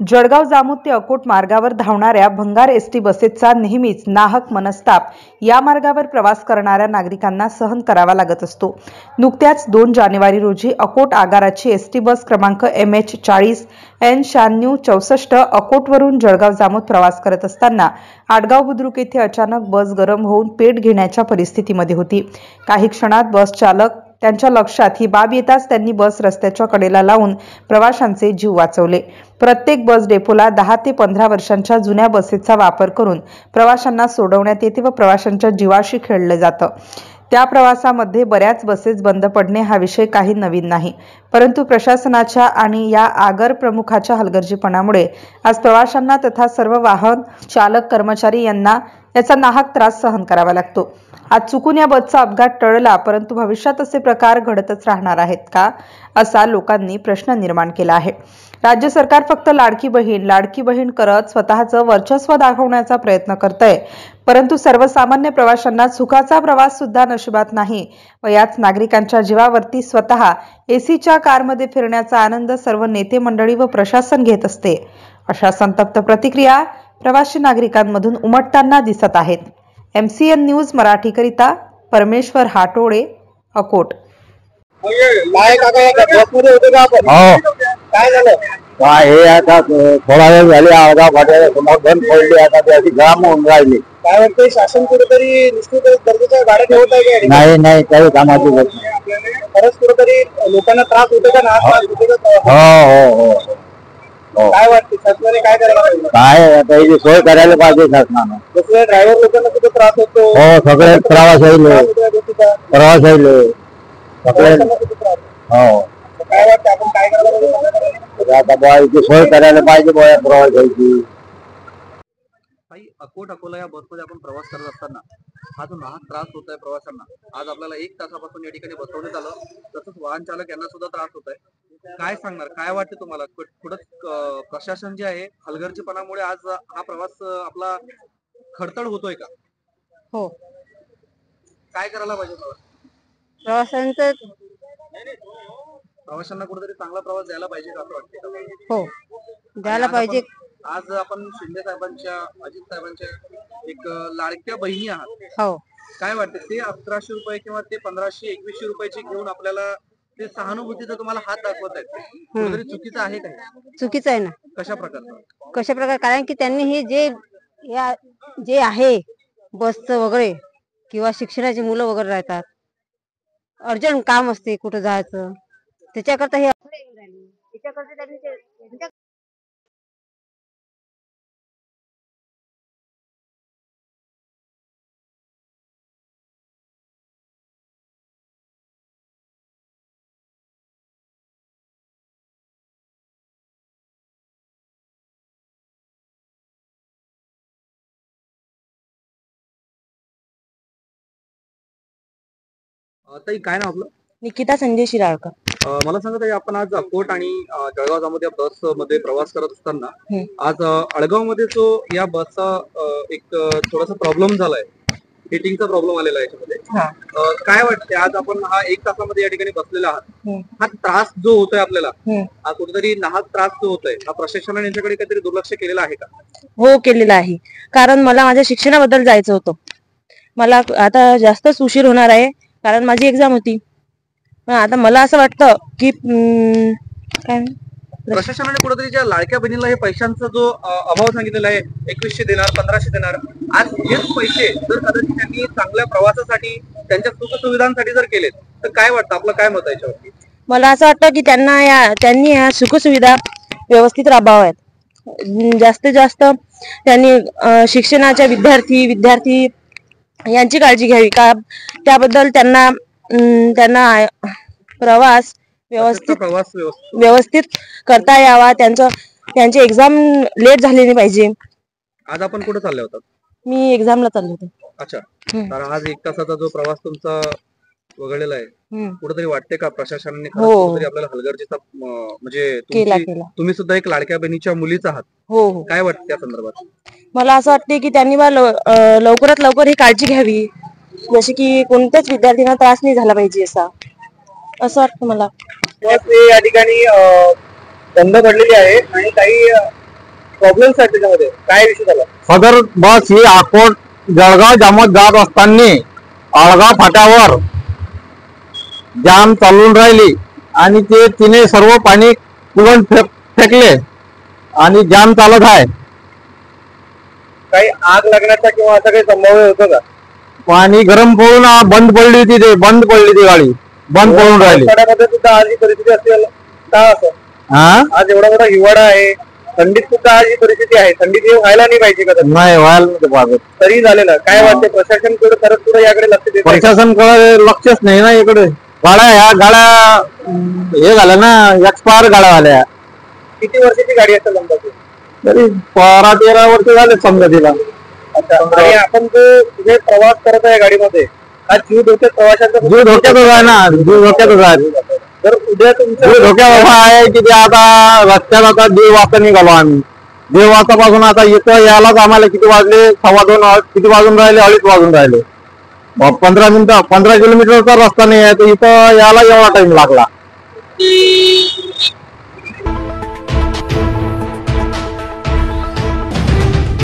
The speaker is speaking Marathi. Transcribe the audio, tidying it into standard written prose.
जळगाव जामोद ते अकोट मार्गावर धावणाऱ्या भंगार एसटी बसेसचा नेहमीच नाहक मनस्ताप या मार्गावर प्रवास करणाऱ्या नागरिकांना सहन करावा लागत असतो। नुकत्याच 2 जानेवारी रोजी अकोट आगाराची एसटी बस क्रमांक MH40 N9664 अकोटवरून जळगाव जामोद प्रवास करत असताना आडगाव बुद्रुक येथे अचानक बस गरम होऊन पेट घेण्याच्या परिस्थितीमध्ये होती। काही क्षणात बस चालक त्यांच्या लक्षात ही बाब येताच त्यांनी बस रस्त्याच्या कडेला लावून प्रवाशांचे जीव वाचवले। प्रत्येक बस डेपोला 10 ते 15 वर्षांच्या जुन्या बसेसचा वापर करून प्रवाशांना सोडवण्यात येते व प्रवाशांच्या जीवाशी खेळलं जातं। त्या प्रवासामध्ये बऱ्याच बसेस बंद पडणे हा विषय काही नवीन नाही, परंतु प्रशासनाच्या आणि या आगर प्रमुखाच्या हलगर्जीपणामुळे आज प्रवाशांना तथा सर्व वाहन चालक कर्मचारी यांना याचा नाहक त्रास सहन करावा लागतो। आज चुकून या बसचा अपघात टळला, परंतु भविष्यात असे प्रकार घडतच राहणार आहेत का, असा लोकांनी प्रश्न निर्माण केला आहे। राज्य सरकार फक्त लाडकी बहीण करत स्वतःचं वर्चस्व दाखवण्याचा प्रयत्न करतंय, परंतु सर्वसामान्य प्रवाशांना सुखाचा प्रवास सुद्धा नशिबात नाही व याच नागरिकांच्या जीवावरती स्वतः एसीच्या कारमध्ये फिरण्याचा आनंद सर्व नेते मंडळी व प्रशासन घेत असते। अशा संतप्त प्रतिक्रिया प्रवासी नागरिकांमधून उमटताना दिसत आहेत। MCN न्यूज मराठी करिता परमेश्वर हाटोळे, अकोट। काय हे आता थोडा वेळ झाली आडगाव फाट्याला समोर बंद पडली, आता त्याची जाम होऊन राहिली। काय वाटतं शासन कुठेतरी निश्चित दर्जाच्या गाड्या ठेवत आहे का? नाही काही कामाची होत नाही। खरंच कुठेतरी लोकांना त्रास होतो का? हो काय वाटतं शासनाने काय करायला पाहिजे? काय आता याची सोय करायला पाहिजे शासनानं। जसं ड्रायव्हर लोकांना सुद्धा त्रास होतो। हो सगळे प्रवासायले हो काय वाटतं आपण काय करायला पाहिजे? आता याची सोय करायला पाहिजे प्रवासायची। अकोट अकोला या बसमध्ये आपण प्रवास करत असताना हा जो नाहक त्रास होत आहे प्रवाशांना, आज आपल्याला 1 तासापासून या ठिकाणी बसवण्यात आलं, तसंच वाहन चालक यांना सुद्धा त्रास होत आहे। काय सांगणार, काय वाटतं तुम्हाला? थोडं प्रशासन जे आहे हलगर्जीपणामुळे आज हा प्रवास आपला खडतड होतोय का? हो, काय करायला पाहिजे प्रवाशांना कुठेतरी चांगला प्रवास द्यायला पाहिजे का असं वाटतं? हो द्यायला पाहिजे। आज आपण शिंदे साहेबांच्या, अजित साहेबांच्या एक लाडक्या बहिणी आहात। हो, काय वाटतं ते 1100 रुपये किंवा ते 1500-2100 रुपयाची घेऊन आपल्याला ते सहानुभूतीचा तुम्हाला हात दाखवत आहेत, कुठेतरी चुकीचं आहे का? चुकीचं आहे ना। कशा प्रकारचं? कशा प्रकार? कारण की त्यांनी हे जे आहे बसचं वगैरे किंवा शिक्षणाची मुलं वगैरे राहतात, अर्जंट काम असते कुठं जायचं, त्याच्याकरता हे ताई काय नाव आपलं? निकिता संजय शिराळकर। मला सांगा ताई, आपण आज अकोट आणि जळगाव जामोद या बस मध्ये प्रवास करत असताना आज आडगाव मध्ये जो या बसचा एक थोडासा प्रॉब्लेम झालाय, हिटिंगचा प्रॉब्लेम आलेला आहे याच्यामध्ये। काय वाटते आज आपण हा 1 तासामध्ये या ठिकाणी बसलेला आहात, हा त्रास जो होतोय आपल्याला, हा कुठेतरी नाहक त्रास जो होतोय, हा प्रशासनाने यांच्याकडे काहीतरी दुर्लक्ष केलेलं आहे का? हो केलेलं आहे, कारण मला माझ्या शिक्षणाबद्दल जायचं होतं। मला आता जास्तच उशीर होणार आहे, कारण माझी एक्झाम होती। पण आता मला असं वाटतं की काय प्रशासनाने कुठेतरी ज्या लाडक्या बहिणीला हे पैशांचा जो अभाव सांगितलेला आहे, 2100 देणार, 1500 देणार, आज हेच पैसे जर कदाचित त्यांनी चांगल्या प्रवासासाठी, त्यांच्या सुखसुविधांसाठी जर केले तर काय वाटतं, आपलं काय मत आहे याच्यावरती? मला असं वाटतं की त्यांनी या सुखसुविधा व्यवस्थित राबवाव्यात। जास्तीत जास्त त्यांनी शिक्षणाच्या विद्यार्थी यांची काळजी घ्यावी का, त्याबद्दल त्यांना प्रवास व्यवस्थित करता यावा, त्यांची एक्झाम लेट झाली नाही पाहिजे। आज आपण कुठे चालले होतात? मी एक्झामला चालले होते। अच्छा, तर आज 1 तासाचा जो प्रवास तुमचा वगळलेला आहे, कुठेतरी वाटते का प्रशासनाने कुठेतरी आपल्याला हलगर्जीचा, म्हणजे तुम्ही सुद्धा एक लाडक्या बहिणीच्या मुलीच आहात, काय वाटतं त्या संदर्भात? मला असं वाटते की त्यांनी लवकरात लवकर ही काळजी घ्यावी, जसे की कोणत्याच विद्यार्थ्यांना त्रास नाही झाला पाहिजे असं वाटतं मला। या ठिकाणी बंद पडलेली आहे आणि काही प्रॉब्लेम्स आहेत त्याच्यामध्ये, काय विषय झाला? सदर बस ही अकोट जळगाव जामोद जात असताना आळगाव फाट्यावर जाम चालून राहिली आणि तिने सर्व पाणी कुलून फेकले आणि जाम चालत आहे. काही आग लागण्याचा किंवा असं काही संभाव्य होतं का? पाणी गरम पडून बंद पडली ती गाडी बंद पडून राहिली. पावसाळ्यामध्ये सुद्धा आज ही परिस्थिती असेल का असं? आज एवढा मोठा हिवाळा आहे, थंडीत सुद्धा आज ही परिस्थिती आहे. थंडीत हे व्हायला नाही पाहिजे का? नाही व्हायला नाही पाहिजे. तरी झालेलं काय वाटतं? प्रशासन खरंच पुढे याकडे लक्ष देत आहे? प्रशासनकडे लक्षच नाही ना इकडे. ह्या गाड्या हे झाल्या ना, एक्सपायर गाड्या झाल्या. किती वर्षाची गाडी असेल अंदाजे? तरी 12-13 वर्ष झाले समजा तिला. अच्छा, आणि आपण जो प्रवास करत आहे गाडीमध्ये, हा जीव धोक्यात प्रवाशांचा जीव धोक्यातच आहे ना, जीव धोक्यातच आहे. जर उद्या तुमच्या जीव धोक्यात आहे की ते आता रस्त्यात आता 1:30 वाजता निघालो आम्ही. 1:30 वाजतापासून आता इथं यायलाच आम्हाला किती वाजले? 2:15 किती वाजून राहिले? 2:30 वाजून राहिले. 15 किलोमीटरचा रस्ता नाही आहे तर इथं यायला एवढा टाइम लागला.